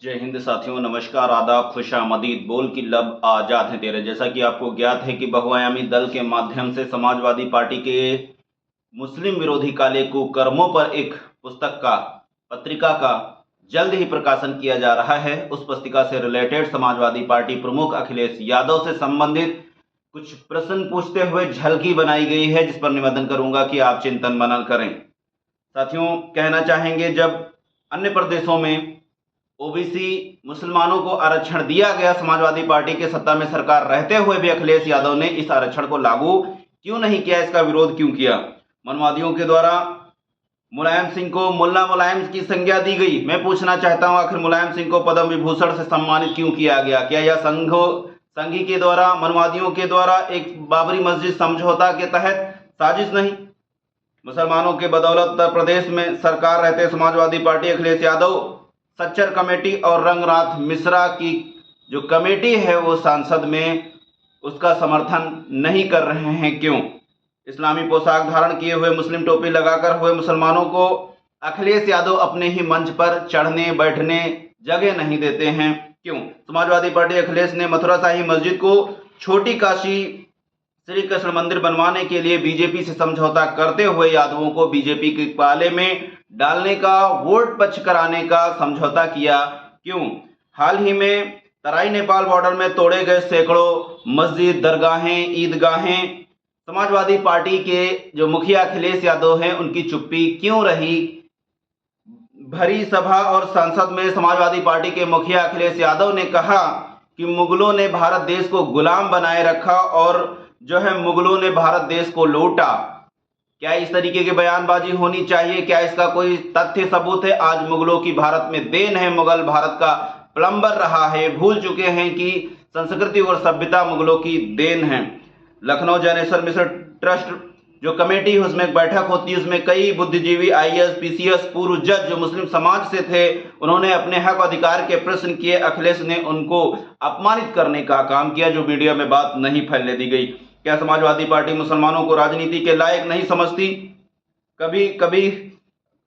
जय हिंद साथियों, नमस्कार, आदाब, खुशामदीद। बोल की लब आजाद है तेरे। जैसा कि आपको ज्ञात है कि बहुआयामी दल के माध्यम से समाजवादी पार्टी के मुस्लिम विरोधी काले कुकर्मों पर एक पत्रिका का जल्द ही प्रकाशन किया जा रहा है। उस पत्रिका से रिलेटेड समाजवादी पार्टी प्रमुख अखिलेश यादव से संबंधित कुछ प्रश्न पूछते हुए झलकी बनाई गई है, जिस पर निवेदन करूंगा कि आप चिंतन मनन करें। साथियों, कहना चाहेंगे, जब अन्य प्रदेशों में ओबीसी मुसलमानों को आरक्षण दिया गया, समाजवादी पार्टी के सत्ता में सरकार रहते हुए भी अखिलेश यादव ने इस आरक्षण को लागू क्यों नहीं किया, इसका विरोध क्यों किया? मनवादियों के द्वारा मुलायम सिंह को मुल्ला मुलायम की संज्ञा दी गई। मैं पूछना चाहता हूं, आखिर मुलायम सिंह को पद्म विभूषण से सम्मानित क्यों किया गया? क्या यह संघी के द्वारा, मनवादियों के द्वारा एक बाबरी मस्जिद समझौता के तहत साजिश नहीं? मुसलमानों के बदौलत उत्तर प्रदेश में सरकार रहते समाजवादी पार्टी अखिलेश यादव सच्चर कमेटी और रंगनाथ मिश्रा की जो कमेटी है वो सांसद में उसका समर्थन नहीं कर रहे हैं, क्यों? इस्लामी पोशाक धारण किए हुए, मुस्लिम टोपी लगाकर हुए मुसलमानों को अखिलेश यादव अपने ही मंच पर चढ़ने बैठने जगह नहीं देते हैं, क्यों? समाजवादी पार्टी अखिलेश ने मथुरा शाही मस्जिद को छोटी काशी श्री कृष्ण मंदिर बनवाने के लिए बीजेपी से समझौता करते हुए यादवों को बीजेपी के पाले में डालने का, वोट पक्ष कराने का समझौता किया, क्यों? हाल ही में तराई नेपाल बॉर्डर में तोड़े गए सैकड़ों मस्जिद, दरगाहें, ईदगाहें, समाजवादी पार्टी के जो मुखिया अखिलेश यादव हैं उनकी चुप्पी क्यों रही? भरी सभा और संसद में समाजवादी पार्टी के मुखिया अखिलेश यादव ने कहा कि मुगलों ने भारत देश को गुलाम बनाए रखा और जो है मुगलों ने भारत देश को लूटा। क्या इस तरीके की बयानबाजी होनी चाहिए? क्या इसका कोई तथ्य सबूत है? आज मुगलों की भारत में देन है, मुगल भारत का प्लम्बर रहा है, भूल चुके हैं कि संस्कृति और सभ्यता मुगलों की देन है। लखनऊ ज्ञानेश्वर मिश्र ट्रस्ट जो कमेटी है उसमें एक बैठक होती है, उसमें कई बुद्धिजीवी, आईएएस, पीसीएस, पूर्व जज जो मुस्लिम समाज से थे, उन्होंने अपने हक अधिकार के प्रश्न किए। अखिलेश ने उनको अपमानित करने का काम किया, जो मीडिया में बात नहीं फैलने दी गई। क्या समाजवादी पार्टी मुसलमानों को राजनीति के लायक नहीं समझती? कभी कभी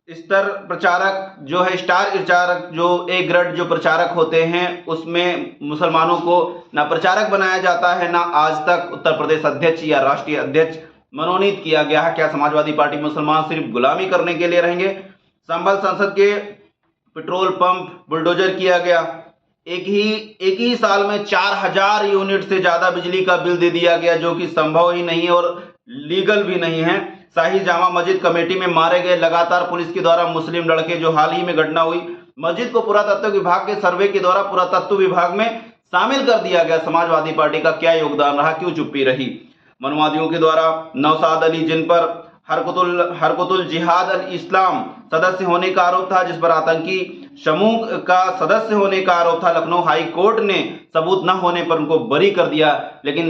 स्तर प्रचारक जो है, स्टार प्रचारक जो ए ग्रेड जो प्रचारक होते हैं, उसमें मुसलमानों को ना प्रचारक बनाया जाता है, ना आज तक उत्तर प्रदेश अध्यक्ष या राष्ट्रीय अध्यक्ष मनोनीत किया गया है। क्या समाजवादी पार्टी मुसलमान सिर्फ गुलामी करने के लिए रहेंगे? संभल संसद के पेट्रोल पंप बुलडोजर किया गया। एक ही साल में 4000 यूनिट से ज्यादा बिजली का बिल दे दिया गया, जो कि संभव ही नहीं है और लीगल भी नहीं है। शाही जामा मस्जिद कमेटी में मारे गए लगातार पुलिस के द्वारा मुस्लिम लड़के, जो हाल ही में घटना हुई, मस्जिद को पुरातत्व विभाग के सर्वे के द्वारा पुरातत्व विभाग में शामिल कर दिया गया। समाजवादी पार्टी का क्या योगदान रहा? क्यों चुप्पी रही? मनवादियों के द्वारा नौशाद अली, जिन पर हरकतुल जिहाद अल इस्लाम सदस्य होने का आरोप था, जिस पर आतंकी समूह का सदस्य होने का आरोप था, लखनऊ हाई कोर्ट ने सबूत न होने पर उनको बरी कर दिया। लेकिन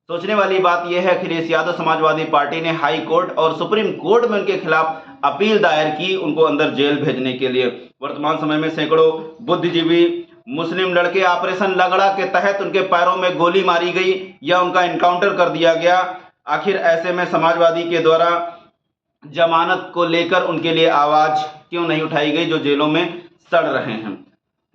सोचने वाली बात यह है, अखिलेश यादव समाजवादी पार्टी ने हाई कोर्ट और सुप्रीम कोर्ट में उनके खिलाफ अपील दायर की, उनको अंदर जेल भेजने के लिए। वर्तमान समय में सैकड़ों बुद्धिजीवी मुस्लिम लड़के ऑपरेशन लगड़ा के तहत उनके पैरों में गोली मारी गई या उनका इनकाउंटर कर दिया गया। आखिर ऐसे में समाजवादी के द्वारा जमानत को लेकर उनके लिए आवाज क्यों नहीं उठाई गई, जो जेलों में सड़ रहे हैं?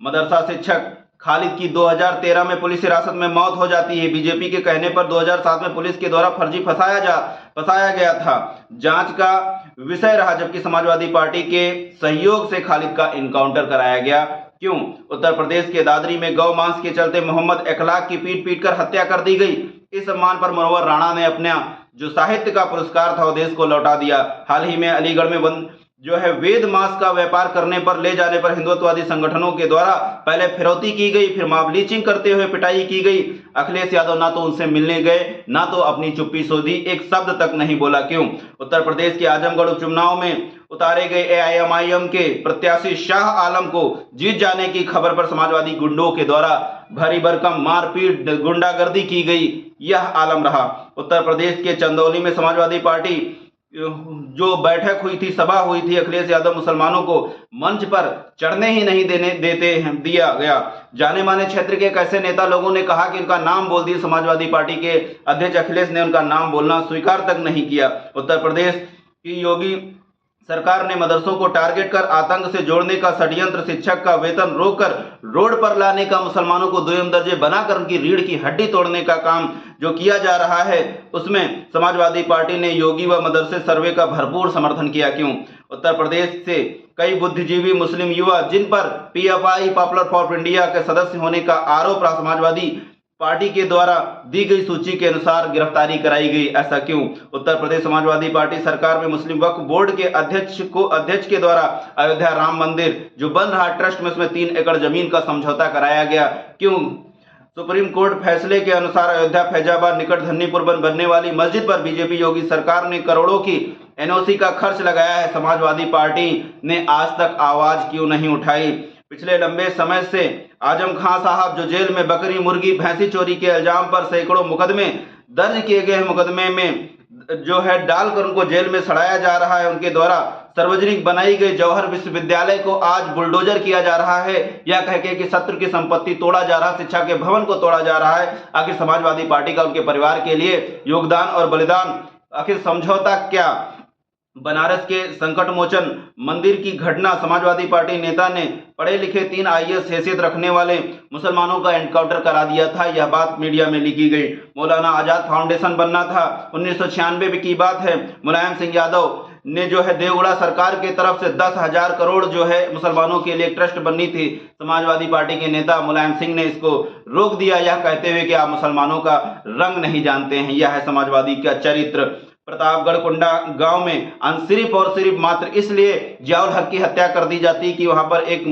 मदरसा शिक्षक खालिद की 2013 में पुलिस हिरासत में मौत हो जाती है। बीजेपी के कहने पर 2007 में पुलिस के द्वारा फर्जी फंसाया गया था, जांच का विषय रहा, जबकि समाजवादी पार्टी के सहयोग से खालिद का इनकाउंटर कराया गया। क्यों? उत्तर प्रदेश के दादरी में गौ मांस के चलते मोहम्मद इखलाक की पीट कर हत्या कर दी गई। इस सम्मान पर मुनव्वर राणा ने अपना जो साहित्य का पुरस्कार था वो देश को लौटा दिया। हाल ही में अलीगढ़ में जो है वेद मांस का व्यापार करने पर, ले जाने पर हिंदुत्ववादी संगठनों के द्वारा पहले फिरौती की गई, फिर मॉब लिंचिंग करते हुए पिटाई की गई। अखिलेश यादव ना तो उनसे मिलने गए, ना तो अपनी चुप्पी सोधी, एक शब्द तक नहीं बोला। क्यों? उत्तर प्रदेश के आजमगढ़ उपचुनाव में उतारे गए एआईएमआईएम के प्रत्याशी शाह आलम को जीत जाने की खबर पर समाजवादी गुंडों के द्वारा भरी भरकम मारपीट, गुंडागर्दी की गई, यह आलम रहा। उत्तर प्रदेश के चंदौली में समाजवादी पार्टी जो बैठक हुई थी, सभा हुई थी, अखिलेश यादव मुसलमानों को मंच पर चढ़ने ही नहीं दिया गया। जाने माने क्षेत्र के कैसे नेता लोगों ने कहा कि उनका नाम बोल दिया, समाजवादी पार्टी के अध्यक्ष अखिलेश ने उनका नाम बोलना स्वीकार तक नहीं किया। उत्तर प्रदेश की योगी सरकार ने मदरसों को टारगेट कर आतंक से जोड़ने का षड्यंत्र, शिक्षक का वेतन रोककर रोड पर लाने का, मुसलमानों को दोयम दर्जे बनाकर उनकी रीढ़ की हड्डी तोड़ने का काम जो किया जा रहा है, उसमें समाजवादी पार्टी ने योगी व मदरसे सर्वे का भरपूर समर्थन किया। क्यों? उत्तर प्रदेश से कई बुद्धिजीवी मुस्लिम युवा जिन पर पीएफआई पॉपुलर फ्रंट इंडिया के सदस्य होने का आरोप रहा, समाजवादी पार्टी के द्वारा दी गई सूची के अनुसार गिरफ्तारी कराई गई। ऐसा क्यों? उत्तर प्रदेश समाजवादी पार्टी सरकार में मुस्लिम वक्फ बोर्ड के अध्यक्ष के द्वारा अयोध्या राम मंदिर जो बन रहा ट्रस्ट में, उसमें 3 एकड़ जमीन का समझौता कराया गया। क्यों? सुप्रीम कोर्ट फैसले के अनुसार अयोध्या फैजाबाद निकट धन्नीपुर बनने वाली मस्जिद पर बीजेपी योगी सरकार ने करोड़ों की एनओसी का खर्च लगाया है। समाजवादी पार्टी ने आज तक आवाज क्यों नहीं उठाई? पिछले लंबे समय से आजम खां साहब जो जेल में बकरी, मुर्गी, भैंसी चोरी के इल्जाम पर सैकड़ों मुकदमे दर्ज किए गए हैं, मुकदमे में जो है डालकर उनको जेल में सड़ाया जा रहा है, उनके द्वारा सार्वजनिक बनाई गई जौहर विश्वविद्यालय को आज बुलडोजर किया जा रहा है, या कह के कि शत्रु की संपत्ति तोड़ा जा रहा है, शिक्षा के भवन को तोड़ा जा रहा है। आखिर समाजवादी पार्टी का उनके परिवार के लिए योगदान और बलिदान, आखिर समझौता क्या? बनारस के संकट मोचन मंदिर की घटना, समाजवादी पार्टी नेता ने पढ़े लिखे 3 आईएएस हैसियत रखने वाले मुसलमानों का एनकाउंटर करा दिया था। यह बात मीडिया में लिखी गई। मौलाना आजाद फाउंडेशन बनना था, 1996 की बात है। मुलायम सिंह यादव ने जो है देवगढ़ा सरकार की तरफ से 10,000 करोड़ जो है मुसलमानों के लिए ट्रस्ट बननी थी। समाजवादी पार्टी के नेता मुलायम सिंह ने इसको रोक दिया, यह कहते हुए कि आप मुसलमानों का रंग नहीं जानते हैं। यह है समाजवादी का चरित्र। प्रतापगढ़ कुंडा गांव में सिर्फ और सिर्फ मात्र इसलिए जियाउल हक की हत्या कर दी जाती कि वहां पर एक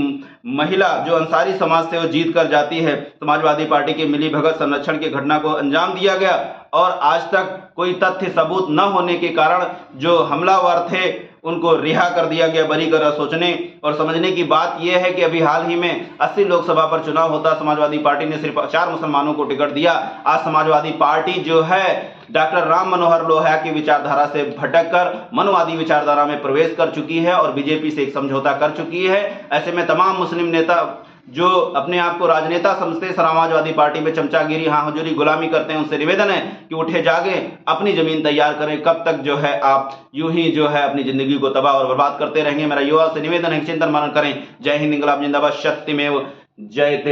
महिला जो अंसारी समाज से वो जीत कर जाती है। समाजवादी पार्टी के मिली भगत संरक्षण की घटना को अंजाम दिया गया और आज तक कोई तथ्य सबूत न होने के कारण जो हमलावर थे उनको रिहा कर दिया गया। बरी कर सोचने और समझने की बात यह है कि अभी हाल ही में 80 लोकसभा पर चुनाव होता, समाजवादी पार्टी ने सिर्फ 4 मुसलमानों को टिकट दिया। आज समाजवादी पार्टी जो है डॉक्टर राम मनोहर लोहिया की विचारधारा से भटककर मनवादी विचारधारा में प्रवेश कर चुकी है और बीजेपी से एक समझौता कर चुकी है। ऐसे में तमाम मुस्लिम नेता जो अपने आप को राजनेता समझते, समाजवादी पार्टी में चमचागिरी, हाँ हुजूरी, गुलामी करते हैं, उनसे निवेदन है कि उठे जागे, अपनी जमीन तैयार करें। कब तक जो है आप यूं ही जो है अपनी जिंदगी को तबाह और बर्बाद करते रहेंगे? मेरा युवा से निवेदन है, चिंतन मनन करें। जय हिंद, इंकलाब जिंदाबाद, शक्तिमेव जयते।